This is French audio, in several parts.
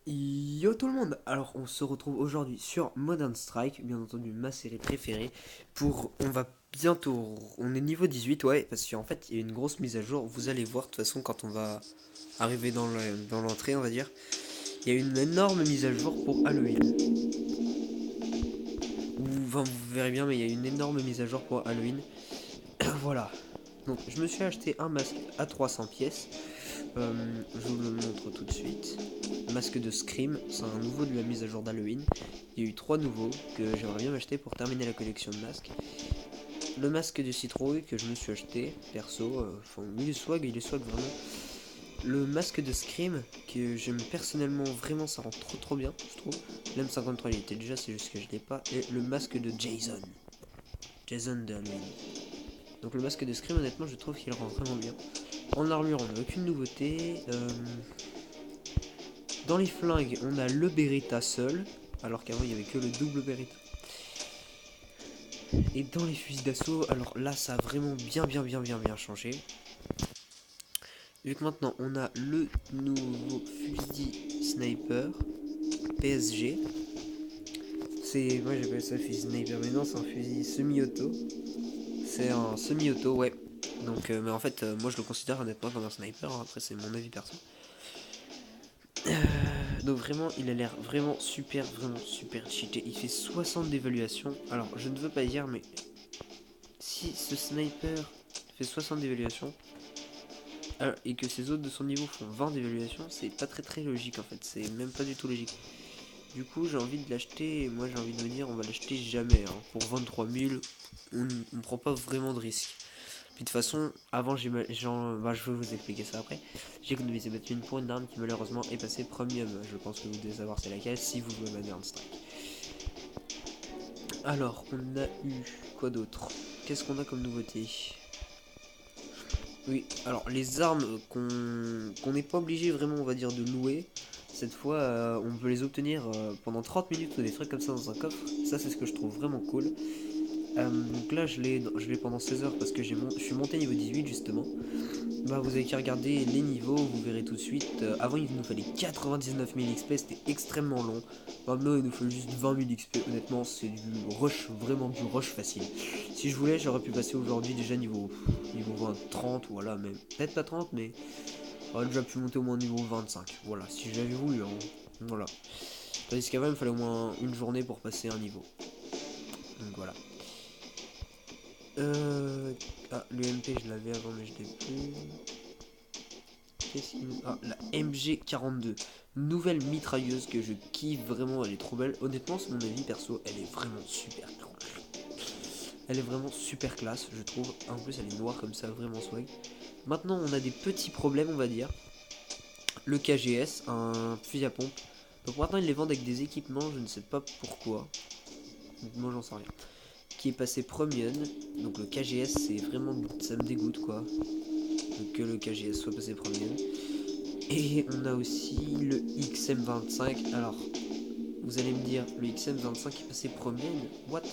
Yo tout le monde. Alors on se retrouve aujourd'hui sur Modern Strike, bien entendu ma série préférée. On va bientôt, on est niveau 18, ouais, parce qu'en fait il y a une grosse mise à jour. Vous allez voir de toute façon quand on va arriver dans l'entrée, on va dire. Il y a une énorme mise à jour pour Halloween. Enfin, vous verrez bien, mais il y a une énorme mise à jour pour Halloween. Voilà. Donc je me suis acheté un masque à 300 pièces. Je vous le montre tout de suite. Masque de Scream, c'est un nouveau de la mise à jour d'Halloween. Il y a eu 3 nouveaux que j'aimerais bien m'acheter pour terminer la collection de masques. Le masque de citrouille que je me suis acheté, perso, enfin, il est swag vraiment. Le masque de Scream, que j'aime personnellement, vraiment ça rend trop bien, je trouve. L'M53 il était déjà, c'est juste que je l'ai pas. Et le masque de Jason de Halloween. Donc le masque de Scream, honnêtement, je trouve qu'il rend vraiment bien. En armure, on n'a aucune nouveauté. Dans les flingues, on a le Beretta seul, alors qu'avant il n'y avait que le double Beretta. Et dans les fusils d'assaut, alors là ça a vraiment bien changé. Vu que maintenant on a le nouveau fusil sniper PSG. Moi j'appelle ça fusil sniper, mais non c'est un fusil semi-auto. C'est un semi-auto, ouais. Donc, mais en fait, moi je le considère honnêtement comme un sniper, hein. Après c'est mon avis perso. Donc vraiment, il a l'air vraiment super cheaté. Il fait 60 d'évaluation. Alors, je ne veux pas dire, mais si ce sniper fait 60 d'évaluation et que ses autres de son niveau font 20 d'évaluation, c'est pas très logique en fait. C'est même pas du tout logique. Du coup, j'ai envie de l'acheter. Et moi, j'ai envie de me dire, on va l'acheter jamais, hein. Pour 23 000, on ne prend pas vraiment de risque. Puis de toute façon, avant, je vais vous expliquer ça après. J'ai économisé ma thune pour une arme qui malheureusement est passée premium. Je pense que vous devez savoir c'est laquelle si vous jouez Modern Strike. Alors, on a eu quoi d'autre? Qu'est-ce qu'on a comme nouveauté? Oui, alors les armes qu'on n'est pas obligé vraiment, on va dire, de louer. Cette fois, on peut les obtenir pendant 30 minutes ou des trucs comme ça dans un coffre. Ça, c'est ce que je trouve vraiment cool. Donc là, je l'ai pendant 16 heures parce que je suis monté niveau 18 justement. Bah, vous avez qu'à regarder les niveaux, vous verrez tout de suite. Avant, il nous fallait 99 000 XP, c'était extrêmement long. Maintenant, il nous faut juste 20 000 XP. Honnêtement, c'est du rush, vraiment du rush facile. Si je voulais, j'aurais pu passer aujourd'hui déjà niveau 20, 30, voilà, même. Peut-être pas 30, mais j'aurais déjà pu monter au moins niveau 25. Voilà, si j'avais voulu, hein. Voilà. Tandis qu'avant, il me fallait au moins une journée pour passer un niveau. Donc voilà. Le MP, je l'avais avant, mais je l'ai plus. La MG42. Nouvelle mitrailleuse que je kiffe vraiment, elle est trop belle. Honnêtement, c'est mon avis perso, elle est vraiment super classe. Elle est vraiment super classe, je trouve. En plus, elle est noire comme ça, vraiment swag. Maintenant, on a des petits problèmes, on va dire. Le KGS, un fusil à pompe. Donc maintenant, ils les vendent avec des équipements, je ne sais pas pourquoi. Donc, moi, j'en sais rien. Qui est passé premium. Donc le KGS, c'est vraiment. Ça me dégoûte, quoi. Donc, que le KGS soit passé premium. Et on a aussi le XM25. Alors, vous allez me dire, le XM25 est passé premier, what?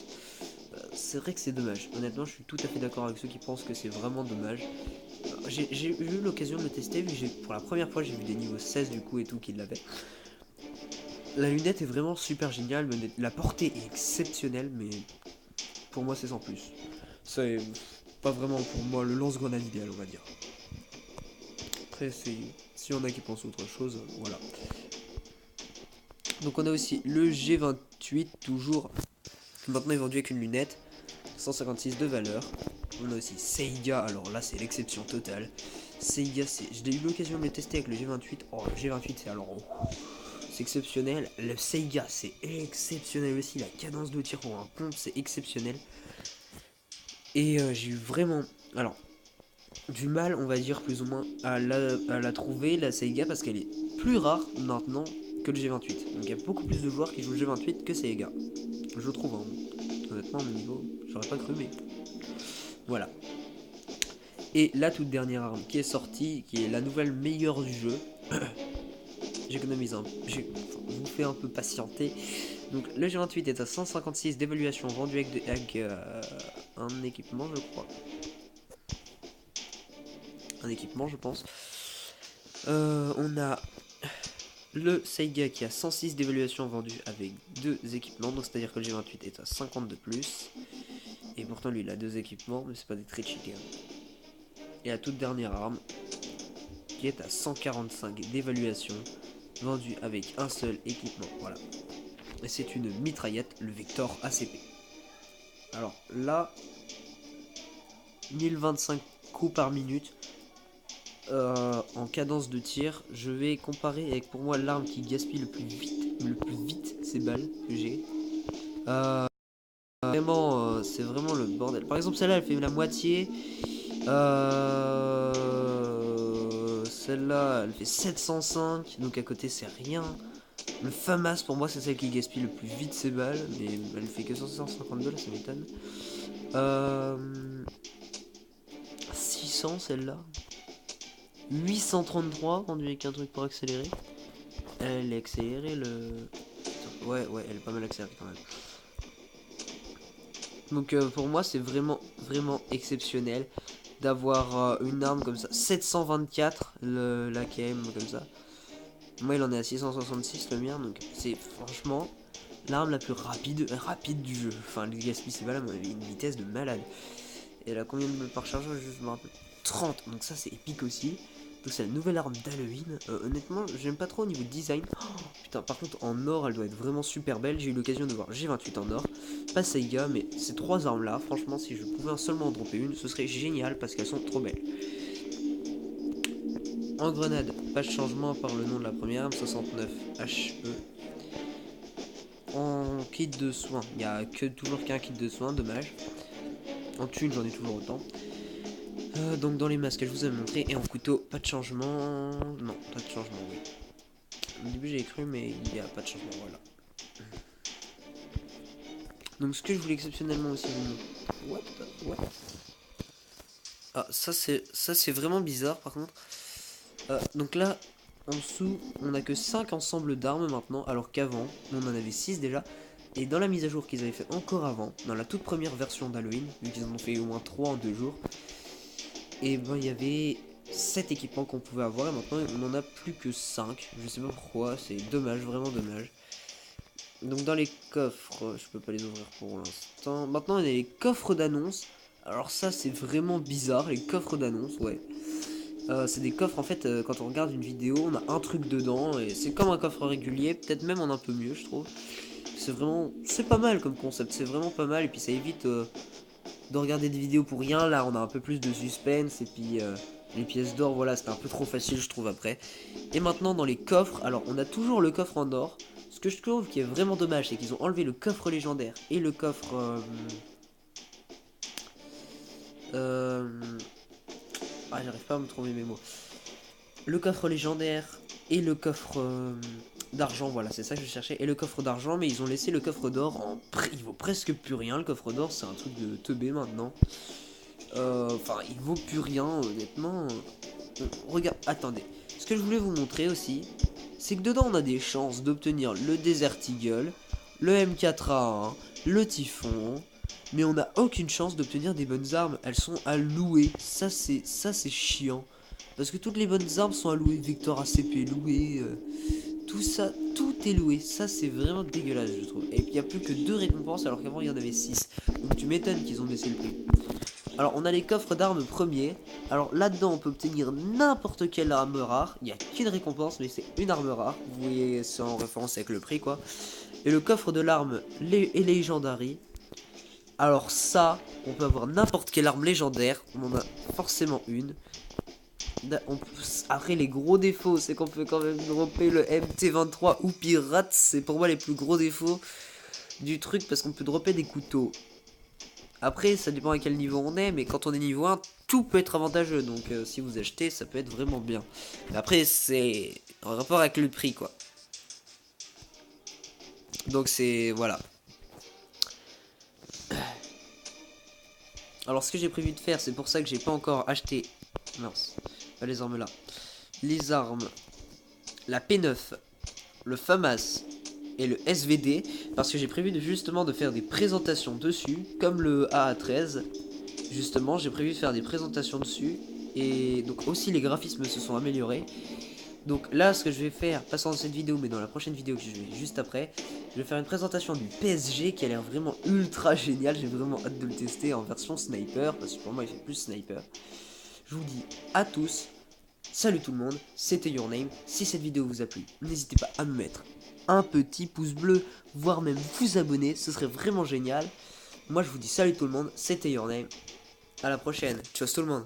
C'est vrai que c'est dommage. Honnêtement, je suis tout à fait d'accord avec ceux qui pensent que c'est vraiment dommage. J'ai eu l'occasion de le tester, vu que pour la première fois, j'ai vu des niveaux 16 du coup et tout qui l'avaient. La lunette est vraiment super géniale, la portée est exceptionnelle, mais pour moi, c'est sans plus. C'est pas vraiment pour moi le lance-grenade idéal, on va dire. Après, s'il y en a qui pensent autre chose, voilà. Donc on a aussi le G28, toujours maintenant est vendu avec une lunette, 156 de valeur. On a aussi Seiga, alors là c'est l'exception totale. Seiga, j'ai eu l'occasion de le tester avec le G28. Oh, le G28 c'est alors, c'est exceptionnel. Le Seiga c'est exceptionnel aussi. La cadence de tir pour un pompe c'est exceptionnel. Et j'ai eu vraiment, alors, du mal, on va dire plus ou moins, à la trouver, la Seiga, parce qu'elle est plus rare maintenant que le G28. Donc il y a beaucoup plus de joueurs qui jouent le G28 que Seiga. Je trouve, hein. Honnêtement, à mon niveau, j'aurais pas cru, mais voilà. Et la toute dernière arme qui est sortie, qui est la nouvelle meilleure du jeu. J'économise un. Je vous fais un peu patienter. Donc le G28 est à 156 d'évaluation vendu avec un équipement, je crois. Un équipement, je pense. On a le Saiga qui a 106 d'évaluation vendue avec 2 équipements, donc c'est à dire que le G28 est à 50 de plus. Et pourtant lui il a 2 équipements, mais c'est pas des très cheatés. Et la toute dernière arme qui est à 145 d'évaluation, vendue avec un seul équipement. Voilà. Et c'est une mitraillette, le Vector ACP. Alors là, 1025 coups par minute. En cadence de tir, je vais comparer avec pour moi l'arme qui gaspille le plus vite ces balles que j'ai. Vraiment, c'est vraiment le bordel. Par exemple, celle-là, elle fait la moitié. Celle-là, elle fait 705, donc à côté, c'est rien. Le FAMAS, pour moi, c'est celle qui gaspille le plus vite ses balles, mais elle fait que 152, là, ça m'étonne. 600, celle-là. 833, rendu avec un truc pour accélérer. Elle est accélérée, Ouais, elle est pas mal accélérée quand même. Donc pour moi, c'est vraiment exceptionnel d'avoir une arme comme ça. 724, l'AKM comme ça. Moi, il en est à 666, le mien. Donc c'est franchement l'arme la plus rapide du jeu. Enfin, le gaspille, c'est pas là, mais on avait une vitesse de malade. Et elle a combien de balles par chargeur? Je me rappelle. 30, donc ça c'est épique aussi. Donc c'est la nouvelle arme d'Halloween. Honnêtement, j'aime pas trop au niveau design. Oh, putain, par contre en or, elle doit être vraiment super belle. J'ai eu l'occasion de voir G28 en or. Pas Saiga, mais ces 3 armes là, franchement, si je pouvais seulement en dropper une, ce serait génial parce qu'elles sont trop belles. En grenade, pas de changement par le nom de la première arme, 69 HE. En kit de soins, il n'y a toujours qu'un kit de soins, dommage. En thune, j'en ai toujours autant. Donc dans les masques, je vous ai montré. Et en couteau, pas de changement. Non, pas de changement, oui. Au début, j'ai cru, mais il n'y a pas de changement, voilà. Donc ce que je voulais exceptionnellement aussi vous montrer. What? Ah, ça c'est vraiment bizarre, par contre. Donc là, en dessous, on n'a que 5 ensembles d'armes maintenant, alors qu'avant, on en avait 6 déjà. Et dans la mise à jour qu'ils avaient fait encore avant, dans la toute première version d'Halloween, vu qu'ils en ont fait au moins 3 en 2 jours, et ben il y avait 7 équipements qu'on pouvait avoir, et maintenant on en a plus que 5. Je sais pas pourquoi, c'est dommage, vraiment dommage. Donc dans les coffres, je peux pas les ouvrir pour l'instant. Maintenant on a les coffres d'annonce. Alors ça c'est vraiment bizarre, les coffres d'annonce, ouais. C'est des coffres en fait, quand on regarde une vidéo, on a un truc dedans, et c'est comme un coffre régulier, peut-être même en un peu mieux je trouve. C'est pas mal comme concept, c'est vraiment pas mal, et puis ça évite de regarder des vidéos pour rien. Là on a un peu plus de suspense, et puis les pièces d'or, voilà, c'était un peu trop facile je trouve après. Et maintenant dans les coffres, alors on a toujours le coffre en or. Ce que je trouve qui est vraiment dommage, c'est qu'ils ont enlevé le coffre légendaire et le coffre ah, j'arrive pas à me trouver mes mots. Le coffre légendaire et le coffre d'argent, voilà, c'est ça que je cherchais. Et le coffre d'argent, mais ils ont laissé le coffre d'or en il vaut presque plus rien. Le coffre d'or, c'est un truc de teubé maintenant. Enfin, il vaut plus rien, honnêtement. Regarde, attendez. Ce que je voulais vous montrer aussi, c'est que dedans, on a des chances d'obtenir le Desert Eagle, le M4A1, le Typhon, mais on n'a aucune chance d'obtenir des bonnes armes. Elles sont à louer. Ça, c'est chiant. Parce que toutes les bonnes armes sont à louer. Vector ACP loué. Tout ça, tout est loué. Ça, c'est vraiment dégueulasse, je trouve. Et il n'y a plus que 2 récompenses alors qu'avant, il y en avait 6. Donc tu m'étonnes qu'ils ont baissé le prix. Alors, on a les coffres d'armes premiers. Alors là-dedans, on peut obtenir n'importe quelle arme rare. Il n'y a qu'une récompense, mais c'est une arme rare. Vous voyez, c'est en référence avec le prix, quoi. Et le coffre de l'arme Legendary. Alors ça, on peut avoir n'importe quelle arme légendaire. On en a forcément une. Après, les gros défauts, c'est qu'on peut quand même dropper le MT23 ou pirate. C'est pour moi les plus gros défauts du truc, parce qu'on peut dropper des couteaux. Après, ça dépend à quel niveau on est, mais quand on est niveau 1, tout peut être avantageux. Donc si vous achetez, ça peut être vraiment bien. Mais après, c'est en rapport avec le prix, quoi. Donc c'est... voilà. Alors ce que j'ai prévu de faire, c'est pour ça que j'ai pas encore acheté... Mince, pas les armes là. Les armes, la P9, le FAMAS et le SVD, parce que j'ai prévu justement de faire des présentations dessus, comme le AA13. Justement, j'ai prévu de faire des présentations dessus, et donc aussi les graphismes se sont améliorés. Donc là, ce que je vais faire, pas dans cette vidéo, mais dans la prochaine vidéo que je vais juste après, je vais faire une présentation du PSG qui a l'air vraiment ultra génial. J'ai vraiment hâte de le tester en version sniper, parce que pour moi il fait plus sniper. Je vous dis à tous, salut tout le monde, c'était Your Name. Si cette vidéo vous a plu, n'hésitez pas à me mettre un petit pouce bleu, voire même vous abonner, ce serait vraiment génial. Moi je vous dis salut tout le monde, c'était Your Name. À la prochaine, ciao tout le monde.